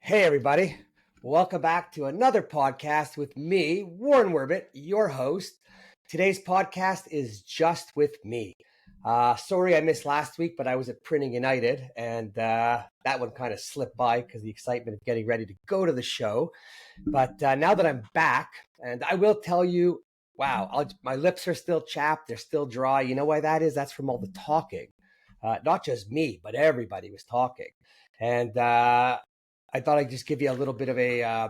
Hey, everybody. Welcome back to another podcast with me, Warren Werbitt, your host. Today's podcast is just with me. Sorry I missed last week, but I was at Printing United, and that one kind of slipped by because the excitement of getting ready to go to the show. But now that I'm back, and I will tell you, wow, my lips are still chapped. They're still dry. You know why that is? That's from all the talking. Not just me, but everybody was talking. And I thought I'd just give you a little bit of a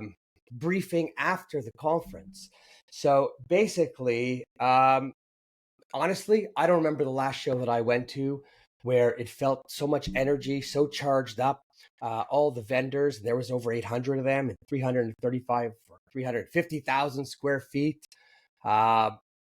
briefing after the conference. So basically, honestly, I don't remember the last show that I went to where it felt so much energy, so charged up. All the vendors, there was over 800 of them and 335 or 350,000 square feet.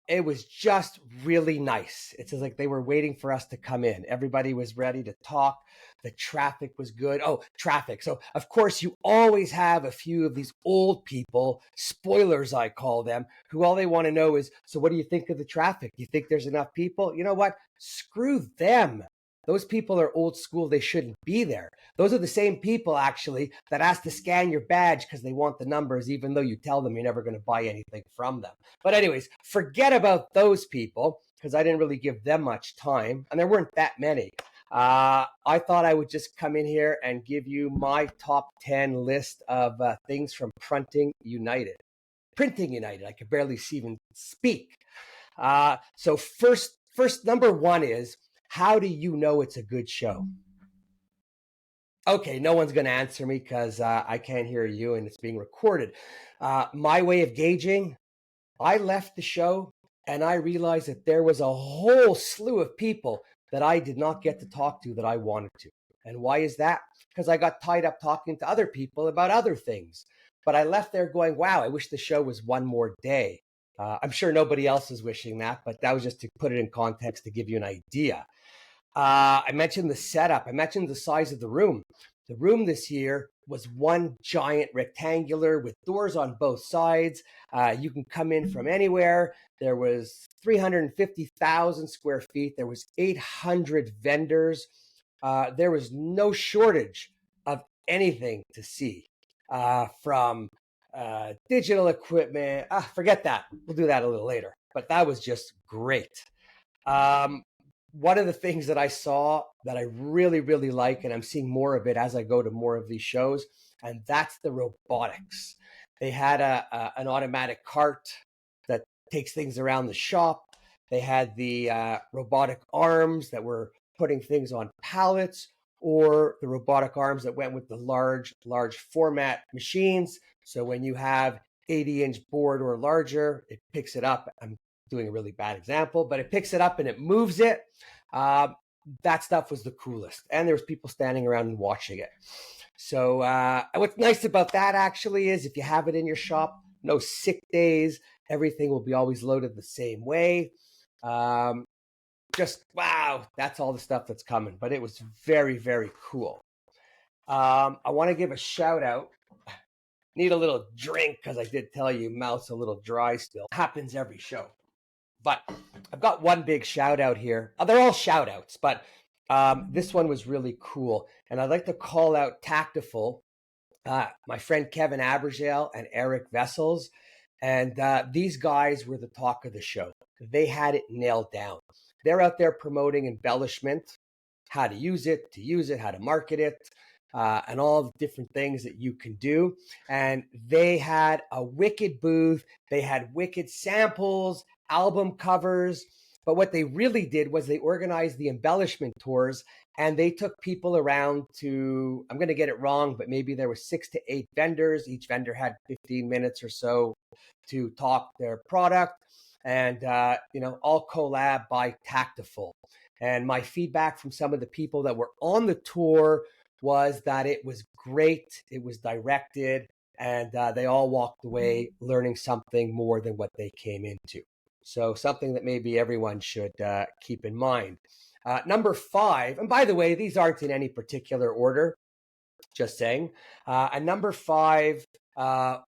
It was just really nice. It's like they were waiting for us to come in. Everybody was ready to talk. The traffic was good. Oh, traffic. So, of course, you always have a few of these old people, spoilers, I call them, who all they want to know is, so what do you think of the traffic? Do you think there's enough people? You know what? Screw them. Those people are old school. They shouldn't be there. Those are the same people, actually, that ask to scan your badge because they want the numbers, even though you tell them you're never going to buy anything from them. But anyways, forget about those people because I didn't really give them much time, and there weren't that many. I thought I would just come in here and give you my top 10 list of things from Printing United. Printing United. I could barely even speak. So first, number one is, how do you know it's a good show? Okay, no one's going to answer me because I can't hear you and it's being recorded. My way of gauging, I left the show and I realized that there was a whole slew of people that I did not get to talk to that I wanted to. And why is that? Because I got tied up talking to other people about other things. But I left there going, wow, I wish the show was one more day. I'm sure nobody else is wishing that, but that was just to put it in context to give you an idea. I mentioned the setup. I mentioned the size of the room. The room this year was one giant rectangular with doors on both sides. You can come in from anywhere. There was 350,000 square feet. There was 800 vendors. There was no shortage of anything to see, from digital equipment. Forget that. We'll do that a little later. But that was just great. One of the things that I saw that I really, really like, and I'm seeing more of it as I go to more of these shows, and that's the robotics. They had an automatic cart that takes things around the shop. They had the robotic arms that were putting things on pallets, or the robotic arms that went with the large format machines. So when you have 80-inch board or larger, it picks it up. I'm doing a really bad example, but it picks it up and it moves it. That stuff was the coolest. And there was people standing around and watching it. So what's nice about that actually is if you have it in your shop, no sick days, everything will be always loaded the same way. Just, wow, that's all the stuff that's coming. But it was very, very cool. I want to give a shout out. Need a little drink because I did tell you mouth's a little dry still. Happens every show. But I've got one big shout out here. They're all shout outs, but this one was really cool. And I'd like to call out Tactiful, my friend Kevin Abergel and Eric Vessels. And these guys were the talk of the show. They had it nailed down. They're out there promoting embellishment, how to use it, how to market it, and all the different things that you can do. And they had a wicked booth. They had wicked samples, album covers. But what they really did was they organized the embellishment tours, and they took people around to, I'm going to get it wrong, but maybe there were 6 to 8 vendors. Each vendor had 15 minutes or so to talk their product, and all collab by Tactiful. And my feedback from some of the people that were on the tour was that it was great, it was directed, and they all walked away learning something more than what they came into. So something that maybe everyone should keep in mind. Number 5, and by the way, these aren't in any particular order, just saying. And number 5,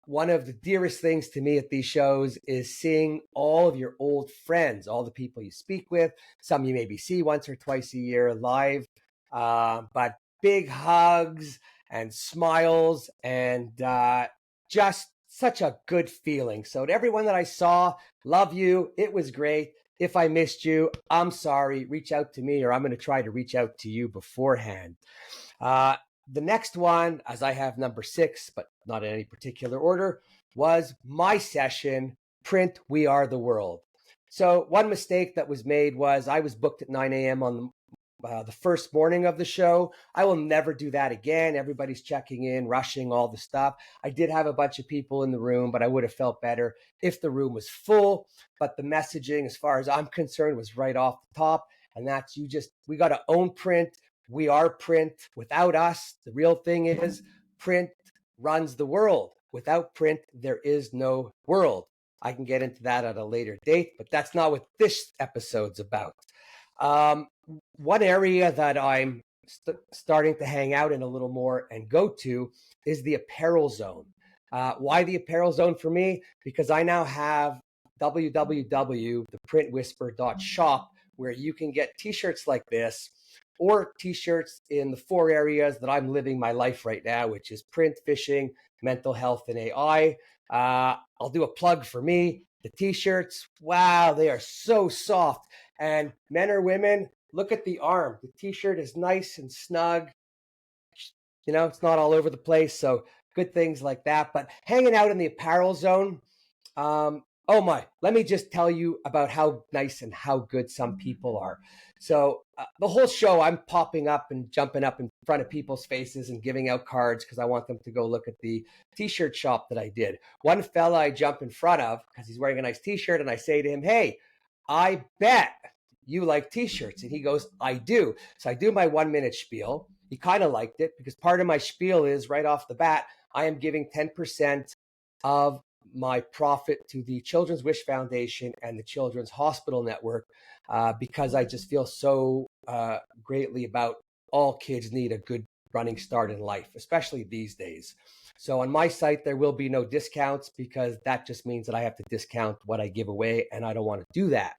one of the dearest things to me at these shows is seeing all of your old friends, all the people you speak with. Some you maybe see once or twice a year live, but big hugs and smiles and just such a good feeling. So to everyone that I saw, love you. It was great. If I missed you, I'm sorry. Reach out to me, or I'm going to try to reach out to you beforehand. The next one, as I have number 6, but not in any particular order, was my session, Print We Are the World. So one mistake that was made was I was booked at 9 a.m. on the first morning of the show. I will never do that again. Everybody's checking in, rushing all the stuff. I did have a bunch of people in the room, but I would have felt better if the room was full. But the messaging, as far as I'm concerned, was right off the top. And that's we got to own print. We are print. Without us, the real thing is print runs the world. Without print, there is no world. I can get into that at a later date, but that's not what this episode's about. One area that I'm starting to hang out in a little more and go to is the apparel zone. Why the apparel zone for me? Because I now have www.theprintwhisper.shop, where you can get t-shirts like this, or t-shirts in the 4 areas that I'm living my life right now, which is print, fishing, mental health, and AI. I'll do a plug for me. The t-shirts, wow, they are so soft. And men or women, look at the arm. The t-shirt is nice and snug. You know, it's not all over the place. So good things like that. But hanging out in the apparel zone, oh my, let me just tell you about how nice and how good some people are. So the whole show, I'm popping up and jumping up in front of people's faces and giving out cards because I want them to go look at the t-shirt shop that I did. One fella I jump in front of because he's wearing a nice t-shirt, and I say to him, hey, I bet you like t-shirts. And he goes, I do. So I do my 1-minute spiel. He kind of liked it because part of my spiel is right off the bat, I am giving 10% of my profit to the Children's Wish Foundation and the Children's Hospital Network because I just feel so greatly about all kids need a good running start in life, especially these days. So on my site, there will be no discounts because that just means that I have to discount what I give away, and I don't want to do that.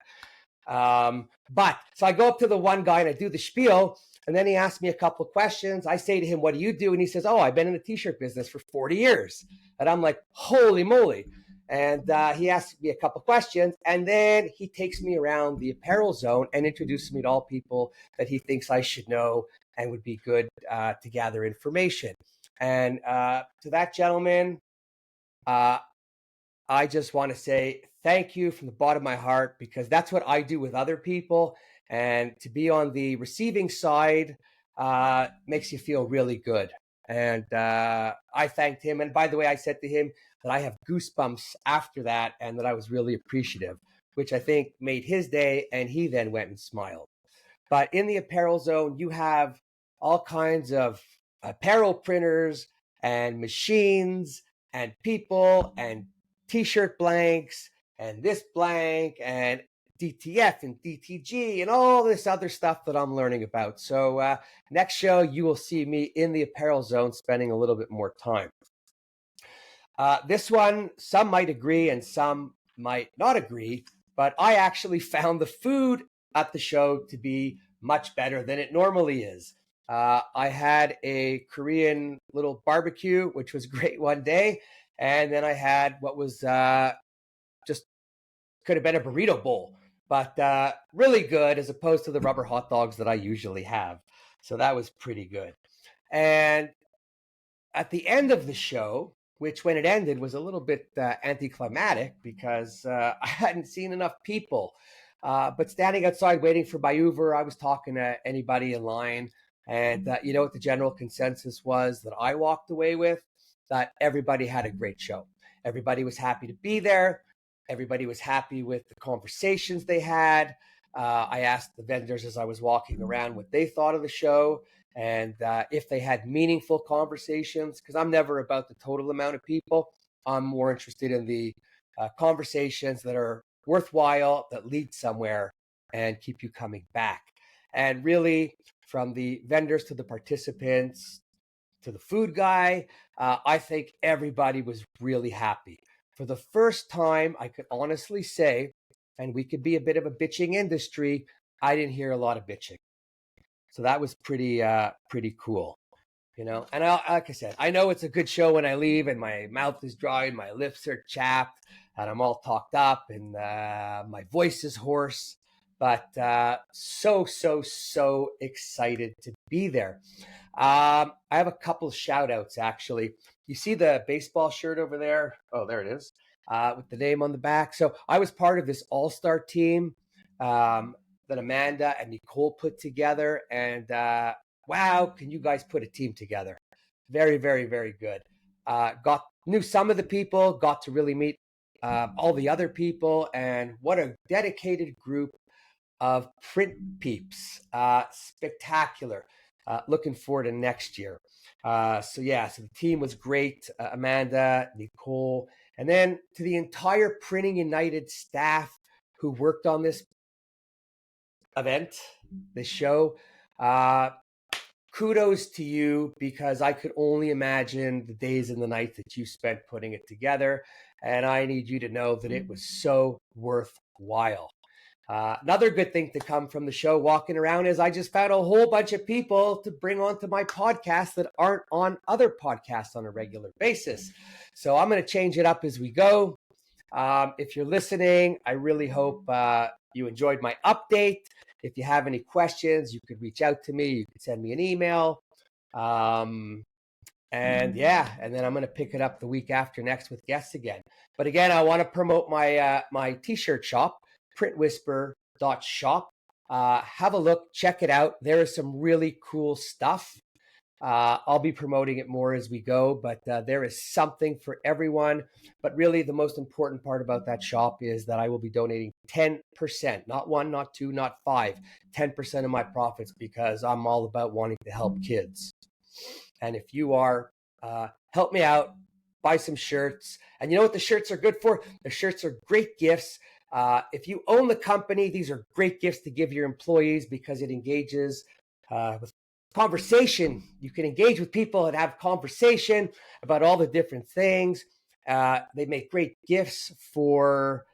But so I go up to the one guy and I do the spiel, and then he asks me a couple of questions. I say to him, what do you do? And he says, oh, I've been in the t-shirt business for 40 years. And I'm like, holy moly. And he asks me a couple of questions, and then he takes me around the apparel zone and introduces me to all people that he thinks I should know and would be good to gather information. And to that gentleman, I just want to say thank you from the bottom of my heart, because that's what I do with other people. And to be on the receiving side makes you feel really good. And I thanked him. And by the way, I said to him that I have goosebumps after that and that I was really appreciative, which I think made his day. And he then went and smiled. But in the apparel zone, you have all kinds of apparel printers and machines and people and t-shirt blanks and this blank and DTF and DTG and all this other stuff that I'm learning about. So next show, you will see me in the apparel zone spending a little bit more time. This one, some might agree and some might not agree, but I actually found the food at the show to be much better than it normally is. I had a Korean little barbecue, which was great one day. And then I had what was just could have been a burrito bowl, but really good as opposed to the rubber hot dogs that I usually have. So that was pretty good. And at the end of the show, which when it ended was a little bit anticlimactic because I hadn't seen enough people. But standing outside waiting for my Uber, I was talking to anybody in line. And you know what the general consensus was that I walked away with? That everybody had a great show. Everybody was happy to be there. Everybody was happy with the conversations they had. I asked the vendors as I was walking around what they thought of the show and if they had meaningful conversations, because I'm never about the total amount of people. I'm more interested in the conversations that are worthwhile, that lead somewhere and keep you coming back. And really, from the vendors to the participants to the food guy, I think everybody was really happy. For the first time, I could honestly say, and we could be a bit of a bitching industry, I didn't hear a lot of bitching. So that was pretty cool. And like I said, I know it's a good show when I leave and my mouth is dry and my lips are chapped and I'm all talked up and my voice is hoarse, but so excited to be there. I have a couple of shout outs, actually. You see the baseball shirt over there? Oh, there it is, with the name on the back. So I was part of this all-star team that Amanda and Nicole put together, and wow, can you guys put a team together? Very good. Knew some of the people, got to really meet all the other people, and what a dedicated group of print peeps. Spectacular. Looking forward to next year. So the team was great. Amanda, Nicole, and then to the entire Printing United staff who worked on this event, this show. Kudos to you, because I could only imagine the days and the nights that you spent putting it together. And I need you to know that it was so worthwhile. Another good thing to come from the show walking around is I just found a whole bunch of people to bring onto my podcast that aren't on other podcasts on a regular basis. So I'm going to change it up as we go. If you're listening, I really hope you enjoyed my update. If you have any questions, you could reach out to me. You could send me an email. And then I'm going to pick it up the week after next with guests again. But again, I want to promote my my t-shirt shop, printwhisper.shop. Have a look, check it out. There is some really cool stuff. I'll be promoting it more as we go, but there is something for everyone. But really, the most important part about that shop is that I will be donating 10%, not 1, not 2, not 5, 10% of my profits, because I'm all about wanting to help kids. And if you are, help me out, buy some shirts. And you know what the shirts are good for? The shirts are great gifts. If you own the company, these are great gifts to give your employees, because it engages with conversation. You can engage with people and have conversation about all the different things. They make great gifts for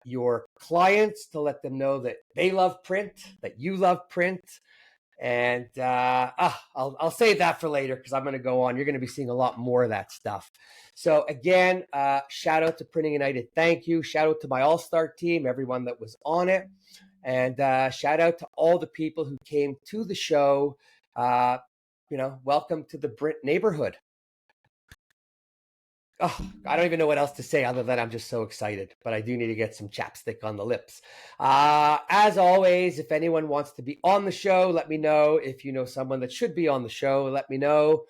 your clients, to let them know that they love print, that you love print. And I'll save that for later, because I'm going to go on. You're going to be seeing a lot more of that stuff. So again, shout out to Printing United. Thank you. Shout out to my all-star team, everyone that was on it. And shout out to all the people who came to the show. Welcome to the Brent neighborhood. Oh, I don't even know what else to say other than I'm just so excited, but I do need to get some chapstick on the lips. As always, if anyone wants to be on the show, let me know. If you know someone that should be on the show, let me know.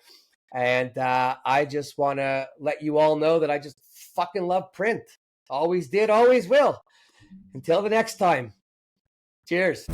And I just want to let you all know that I just fucking love print. Always did, always will. Until the next time. Cheers.